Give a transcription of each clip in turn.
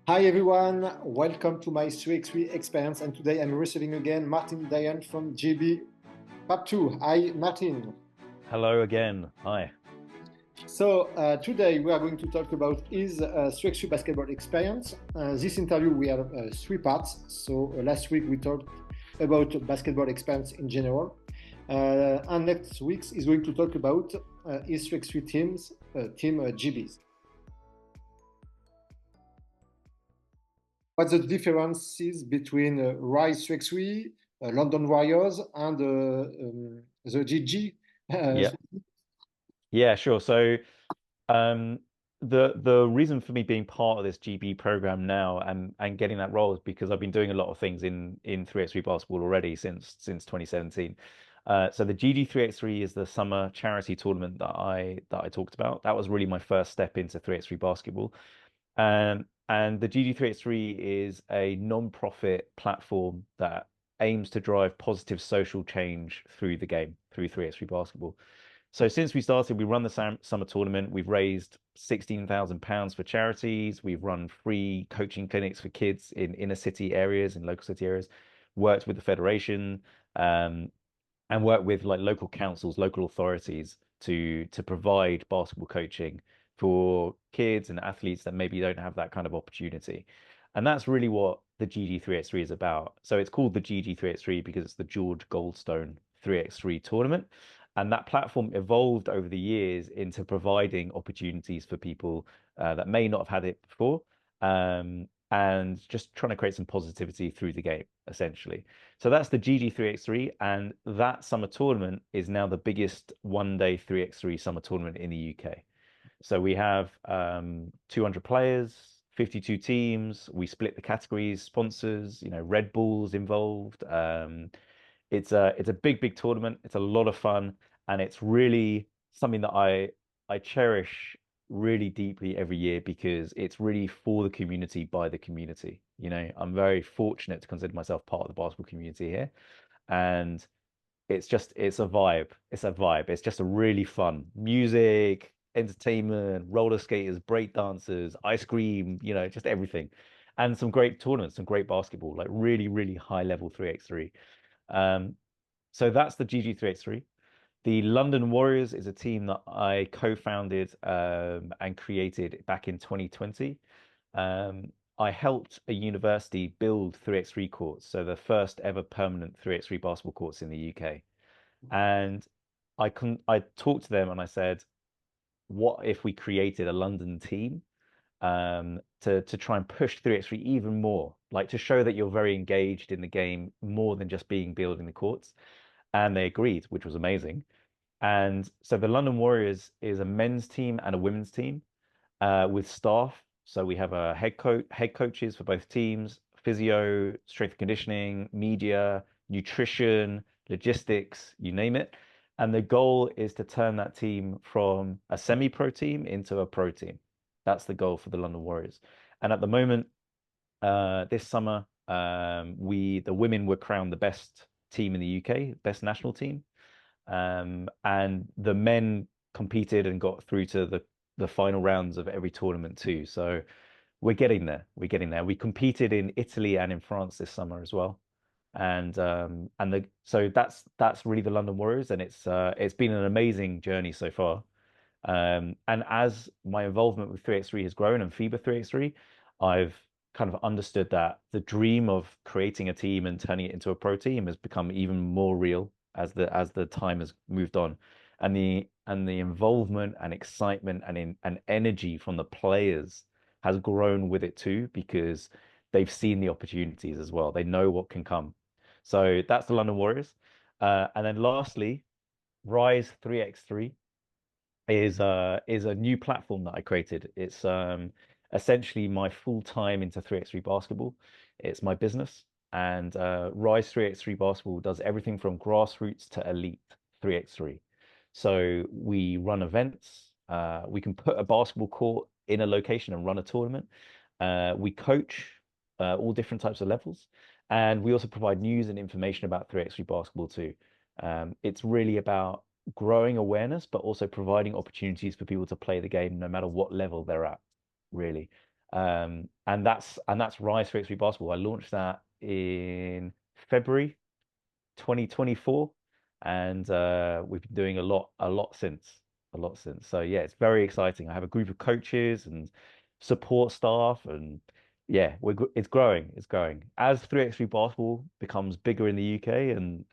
Hi everyone, welcome to my 3x3 experience, and today I'm receiving again Martin Dyan from GB Part 2. Hi Martin. Hello again. Hi. Today we are going to talk about his 3x3 basketball experience. This interview we have three parts. Last week we talked about basketball experience in general, and next week is going to talk about his 3x3 team GBs. What's the differences between Rise 3x3, London Warriors, and the GG? Uh, Yeah. Yeah, sure. Um the reason for me being part of this GB program now and getting that role is because I've been doing a lot of things in 3x3 basketball already since 2017. So the GD 3x3 is the summer charity tournament that I talked about. That was really my first step into 3x3 basketball. And the GD3X3 is a non-profit platform that aims to drive positive social change through the game, through 3x3 basketball. So since we started, we run the summer tournament. We've raised £16,000 for charities. We've run free coaching clinics for kids in inner city areas, in local city areas, worked with the federation, um, and work with like local councils, local authorities to provide basketball coaching for kids and athletes that maybe don't have that kind of opportunity. And that's really what the GG3X3 is about. So it's called the GG3X3 because it's the George Goldstone 3x3 tournament. And that platform evolved over the years into providing opportunities for people that may not have had it before, and just trying to create some positivity through the game, essentially. So that's the GG3X3, and that summer tournament is now the biggest one-day 3x3 summer tournament in the UK. So we have 200 players, 52 teams. We split the categories, sponsors, Red Bull's involved. It's a big tournament. It's a lot of fun, and it's really something that I cherish really deeply every year because it's really for the community by the community. I'm very fortunate to consider myself part of the basketball community here, and it's a vibe. It's a vibe. It's just a really fun music, entertainment, roller skaters, break dancers, ice cream, just everything. And some great tournaments, some great basketball, like really high level 3x3. Um, so that's the GG3x3. The London Warriors is a team that I co-founded and created back in 2020. I helped a university build 3x3 courts, so the first ever permanent 3x3 basketball courts in the UK. And I talked to them and I said, what if we created a London team to try and push 3x3 even more, like to show that you're very engaged in the game more than just being building the courts. And they agreed, which was amazing. And so the London Warriors is a men's team and a women's team with staff. So we have a head coaches for both teams, physio, strength and conditioning, media, nutrition, logistics, you name it. And the goal is to turn that team from a semi-pro team into a pro team. That's the goal for the London Warriors. And at the moment, this summer, the women were crowned the best team in the UK, best national team. And the men competed and got through to the final rounds of every tournament too. So we're getting there. We're getting there. We competed in Italy and in France this summer as well. So that's really the London Warriors, and it's been an amazing journey so far. And as my involvement with 3x3 has grown and FIBA 3x3, I've kind of understood that the dream of creating a team and turning it into a pro team has become even more real as the time has moved on. And the involvement and excitement and energy from the players has grown with it too, because they've seen the opportunities as well. They know what can come. So that's the London Warriors. And then lastly, Rise 3x3 is a new platform that I created. It's essentially my full time into 3x3 basketball. It's my business, and Rise 3x3 basketball does everything from grassroots to elite 3x3. So we run events. We can put a basketball court in a location and run a tournament. We coach all different types of levels, and we also provide news and information about 3x3 basketball too. It's really about growing awareness, but also providing opportunities for people to play the game no matter what level they're at, really. And that's Rise 3x3 Basketball. I launched that in February 2024, and we've been doing a lot since. So yeah, it's very exciting. I have a group of coaches and support staff, and yeah, it's growing. It's growing as 3x3 Basketball becomes bigger in the UK,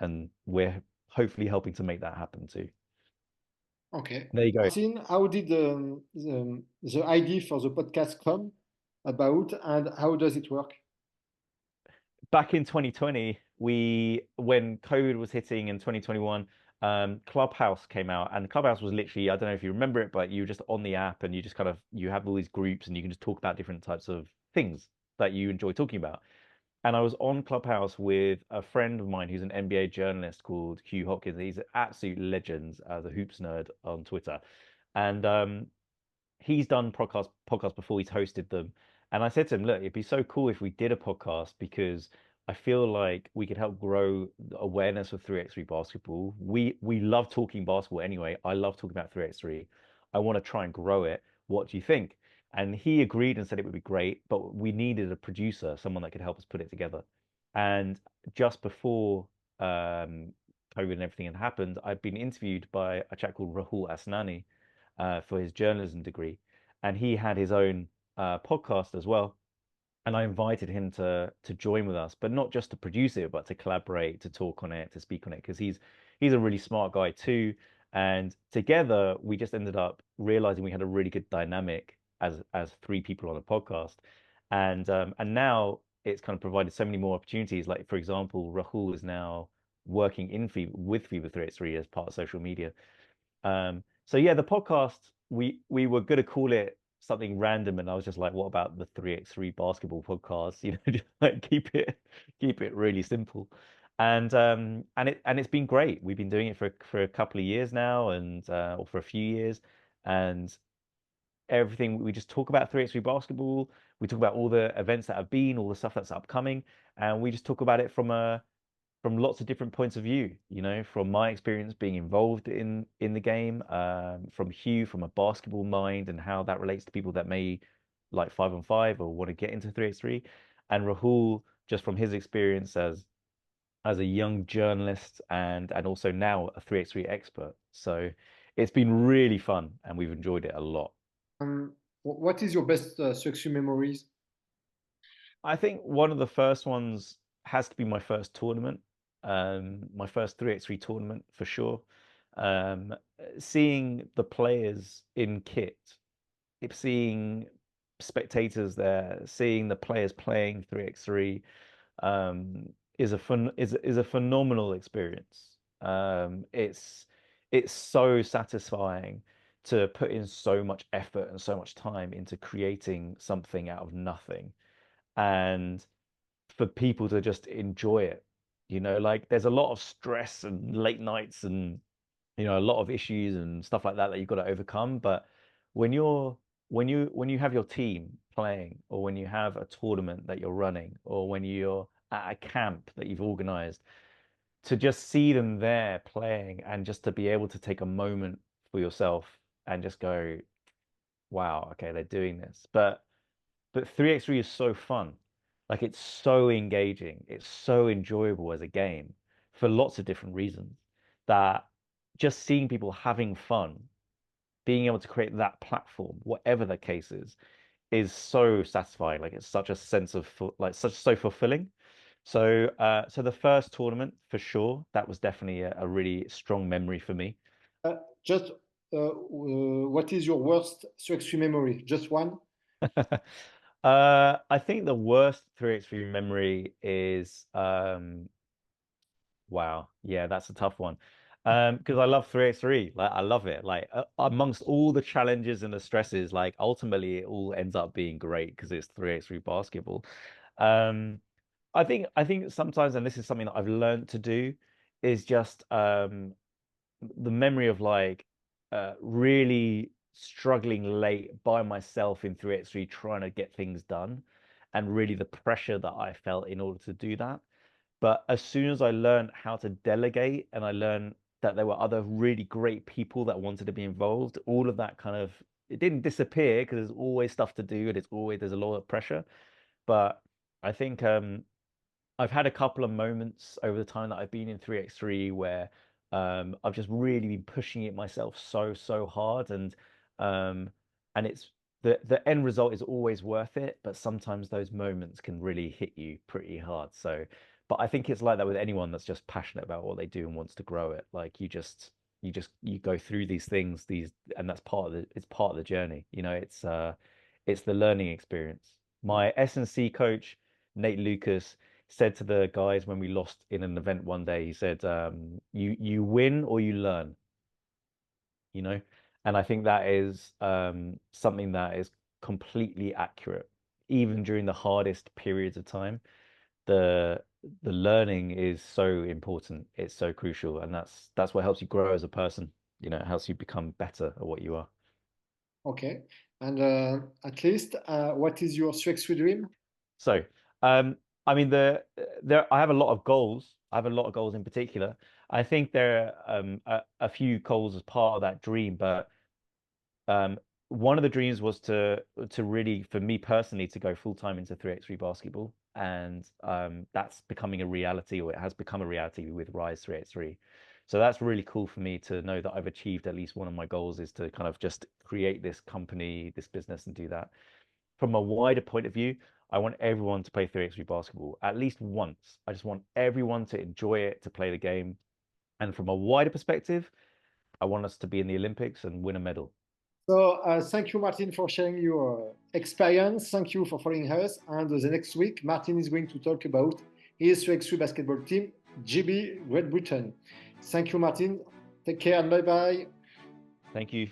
and we're hopefully helping to make that happen too. Okay. There you go. Martin, how did the idea for the podcast come about, and how does it work? Back in 2020, when COVID was hitting in 2021, Clubhouse came out, and Clubhouse was literally, I don't know if you remember it, but you were just on the app and you just kind of you have all these groups and you can just talk about different types of things that you enjoy talking about. And I was on Clubhouse with a friend of mine who's an NBA journalist called Hugh Hopkins. He's an absolute legend as a hoops nerd on Twitter. And he's done podcasts before. He's hosted them, and I said to him, "Look, it'd be so cool if we did a podcast because I feel like we could help grow the awareness of 3x3 basketball. We love talking basketball anyway. I love talking about 3x3. I want to try and grow it. What do you think?" And he agreed and said it would be great, but we needed a producer, someone that could help us put it together. And just before COVID and everything had happened, I'd been interviewed by a chap called Rahul Asnani for his journalism degree, and he had his own podcast as well. And I invited him to join with us, but not just to produce it, but to collaborate, to talk on it, to speak on it, because he's a really smart guy too. And together, we just ended up realizing we had a really good dynamic as three people on a podcast, and now it's kind of provided so many more opportunities. Like for example, Rahul is now working in Fever with Fever 3x3 as part of social media. So yeah, the podcast we were gonna call it something random, and I was just like, what about the 3x3 basketball podcast? You know, just like keep it really simple. And it's been great. We've been doing it for a couple of years now, and or for a few years, and everything we just talk about 3x3 basketball. We talk about all the events that have been, all the stuff that's upcoming, and we just talk about it from lots of different points of view, you know, from my experience being involved in the game, from Hugh, from a basketball mind and how that relates to people that may like 5-on-5 or want to get into 3x3, and Rahul just from his experience as a young journalist and also now a 3x3 expert. So it's been really fun and we've enjoyed it a lot. What is your best success memories? I think one of the first ones has to be my first tournament, my first 3x3 tournament for sure. Um, Seeing the players in kit, seeing spectators there, seeing the players playing 3x3, is a phenomenal experience. It's so satisfying to put in so much effort and so much time into creating something out of nothing, and for people to just enjoy it. You know, like there's a lot of stress and late nights and a lot of issues and stuff like that that you've got to overcome. But when you have your team playing, or when you have a tournament that you're running, or when you're at a camp that you've organized, to just see them there playing and just to be able to take a moment for yourself and just go, wow, okay, they're doing this. But 3x3 is so fun. Like it's so engaging. It's so enjoyable as a game for lots of different reasons that just seeing people having fun, being able to create that platform, whatever the case is so satisfying. Like it's such a sense of like such so fulfilling. So the first tournament for sure, that was definitely a really strong memory for me. Just what is your worst success memory? Just one? I think the worst 3x3 memory is wow, yeah, that's a tough one. Because I love 3x3, like I love it. Like amongst all the challenges and the stresses, like ultimately it all ends up being great because it's 3x3 basketball. Um, I think sometimes, and this is something that I've learned to do, is just the memory of like really struggling late by myself in 3x3 trying to get things done, and really the pressure that I felt in order to do that. But as soon as I learned how to delegate and I learned that there were other really great people that wanted to be involved, all of that kind of it didn't disappear because there's always stuff to do and there's a lot of pressure. But I think I've had a couple of moments over the time that I've been in 3x3 where I've just really been pushing it myself so hard, um, and it's the end result is always worth it, but sometimes those moments can really hit you pretty hard. So, but I think it's like that with anyone that's just passionate about what they do and wants to grow it. Like you go through these things, and that's it's part of the journey. You know, it's the learning experience. My S&C coach, Nate Lucas, said to the guys when we lost in an event one day, he said, you win or you learn, you know? And I think that is something that is completely accurate. Even during the hardest periods of time, the the learning is so important. It's so crucial, and that's what helps you grow as a person. You know, it helps you become better at what you are. Okay. And at least, what is your 3x3 dream? So, I mean, I have a lot of goals. I have a lot of goals in particular. I think there are a few goals as part of that dream, but um, one of the dreams was to really, for me personally, to go full time into 3x3 basketball, and that's becoming a reality, or it has become a reality with Rise 3x3. So that's really cool for me to know that I've achieved at least one of my goals is to kind of just create this company, this business, and do that. From a wider point of view, I want everyone to play 3x3 basketball at least once. I just want everyone to enjoy it, to play the game. And from a wider perspective, I want us to be in the Olympics and win a medal. So thank you, Martin, for sharing your experience. Thank you for following us. And the next week, Martin is going to talk about his 3x3 basketball team, GB Great Britain. Thank you, Martin. Take care and bye-bye. Thank you.